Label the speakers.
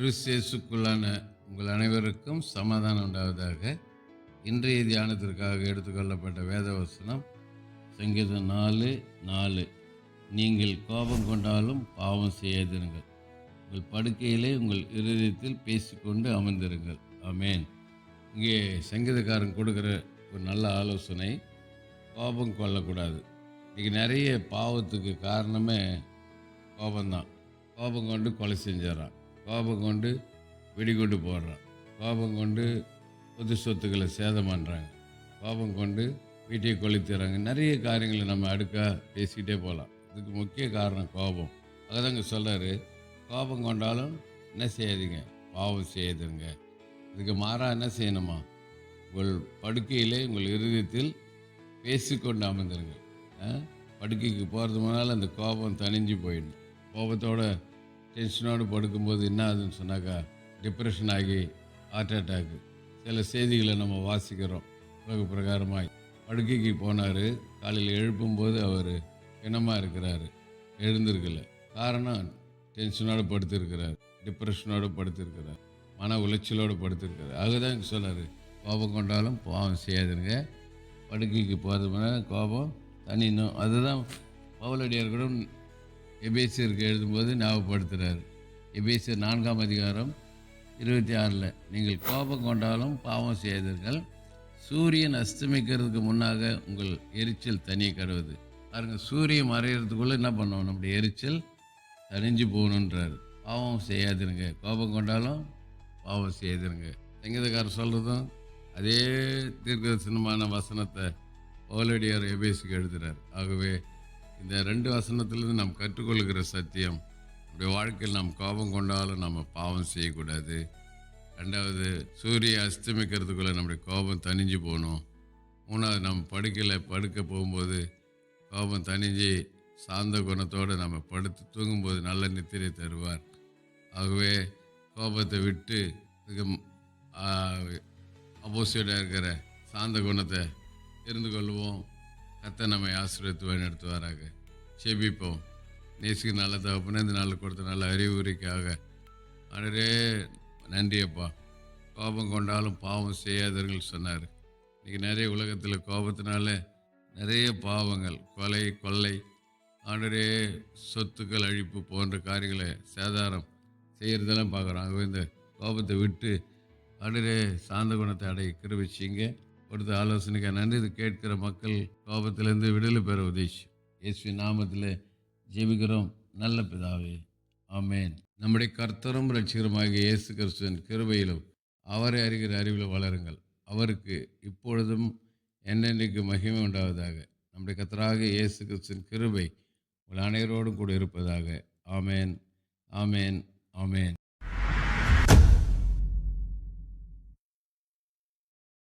Speaker 1: கிறிஸ்து உங்கள் அனைவருக்கும் சமாதானம் உண்டாவதாக. இன்றைய தியானத்திற்காக எடுத்துக்கொள்ளப்பட்ட வேத வசனம் சங்கீதம் 4:4. நீங்கள் கோபம் கொண்டாலும் பாவம் செய்யாதிருங்கள், உங்கள் படுக்கையிலே உங்கள் இருதயத்தில் பேசிக்கொண்டு அமர்ந்திருங்கள். ஆமேன். இங்கே சங்கீதக்காரன் கொடுக்குற ஒரு நல்ல ஆலோசனை, கோபம் கொள்ளக்கூடாது. இன்றைக்கி நிறைய பாவத்துக்கு காரணமே கோபம்தான். கோபம் கொண்டு கொலை செஞ்சிடறான், கோபம் கொண்டு வெடிகுண்டு போடுறான், கோபம் கொண்டு பொது சொத்துக்களை சேதம் பண்ணுறாங்க, கோபம் கொண்டு வீட்டை கொளுத்துறாங்க. நிறைய காரியங்களை நம்ம அடுக்காக பேசிக்கிட்டே போகலாம். இதுக்கு முக்கிய காரணம் கோபம். அதுதாங்க சொல்கிறாரு, கோபம் கொண்டாலும் என்ன செய்யாதீங்க, பாவம் செய்யாதுங்க. இதுக்கு மாறாக என்ன செய்யணுமா, உங்கள் படுக்கையிலே உங்கள் இருதயத்தில் பேசிக்கொண்டு அமர்ந்துருங்க. படுக்கைக்கு போகிறது முன்னால் அந்த கோபம் தணிஞ்சு போயிடணும். கோபத்தோட டென்ஷனோடு படுக்கும்போது என்ன ஆகுதுன்னு சொன்னாக்கா, டிப்ரெஷன் ஆகி ஹார்ட் அட்டாக்கு. சில செய்திகளை நம்ம வாசிக்கிறோம். உலக பிரகாரமாய் படுக்கைக்கு போனார், காலையில் எழுப்பும்போது அவர் பிணமாக இருக்கிறாரு, எழுந்திருக்கல. காரணம், டென்ஷனோடு படுத்திருக்கிறார், டிப்ரெஷனோடு படுத்திருக்கிறார், மன உளைச்சலோடு படுத்திருக்கிறார். அதுதான் சொன்னார், கோபம் கொண்டாலும் பாவம் செய்யாதுங்க. படுக்கைக்கு போகிறது முன்னாடி கோபம் தனினும். அதுதான் பவுலடியார் கூட எபேசியருக்கு எழுதும்போது ஞாபகப்படுத்துகிறார். எபேசியர் 4:26, நீங்கள் கோபம் கொண்டாலும் பாவம் செய்தீர்கள், சூரியன் அஸ்தமிக்கிறதுக்கு முன்னாக உங்கள் எரிச்சல் தனியை கடுவது. பாருங்க, சூரியன் மறைகிறதுக்குள்ளே என்ன பண்ணணும், நம்முடைய எரிச்சல் தனிஞ்சு போகணுன்றார். பாவம் செய்யாதுருங்க, கோபம் கொண்டாலும் பாவம் செய்யாதுருங்க. சங்கீதக்காரர் சொல்கிறதும் அதே தீர்க்கதரிசனமான வசனத்தை பவுலடியார் எபேசிக்கு எழுதுகிறார். ஆகவே இந்த 2 வசனத்திலிருந்து நாம் கற்றுக்கொள்கிற சத்தியம், நம்முடைய வாழ்க்கையில் நாம் கோபம் கொண்டாலும் நம்ம பாவம் செய்யக்கூடாது. 2வது, சூரிய அஸ்தமிக்கிறதுக்குள்ளே நம்முடைய கோபம் தணிஞ்சு போகணும். 3வது, நம்ம படுக்கையில் படுக்க போகும்போது கோபம் தணிஞ்சு சாந்த குணத்தோடு நம்ம படுத்து தூங்கும்போது நல்ல நித்திரை தருவார். ஆகவே கோபத்தை விட்டு இதுக்கு ஆப்போசிட்டாக இருக்கிற சாந்த குணத்தை இருந்து கொள்வோம். கர்த்தர் நம்மை ஆசீர்வதித்து வழிநடத்துவாராக. செபிப்போம். நேசிக்கு நல்ல தகப்பனே, இந்த நாளில் கொடுத்த நல்ல அறிவுரைக்காக ஆண்டவரே நன்றியப்பா. கோபம் கொண்டாலும் பாவம் செய்யாதவர்கள் சொன்னார். இன்றைக்கி நிறைய உலகத்தில் கோபத்தினால நிறைய பாவங்கள், கொலை, கொள்ளை, ஆண்டவரே சொத்துக்கள் அழிப்பு போன்ற காரியங்களை சேதாரம் செய்கிறதெல்லாம் பார்க்குறோம். ஆகவே இந்த கோபத்தை விட்டு ஆண்டவரே சாந்த குணத்தை அடைய கிருபை செய்யுங்க. கொடுத்த ஆலோசனைக்கு நன்றி. இது கேட்கிற மக்கள் கோபத்திலேருந்து விடுதலை பெற உதவி. இயேசுவின் நாமத்தில் ஜெபிக்கிறோம் நல்ல பிதாவே, ஆமேன். நம்முடைய கர்த்தரும் இரட்சகருமாகிய இயேசு கிறிஸ்துவின் கிருபையிலும் அவரை அறிகிற அறிவில் வளருங்கள். அவருக்கு இப்பொழுதும் என்னென்றைக்கு மகிமை உண்டாவதாக. நம்முடைய கர்த்தராகிய இயேசு கிறிஸ்துவின் கிருபை உங்கள் அனைவரோடும் கூட இருப்பதாக. ஆமேன், ஆமேன், ஆமேன்.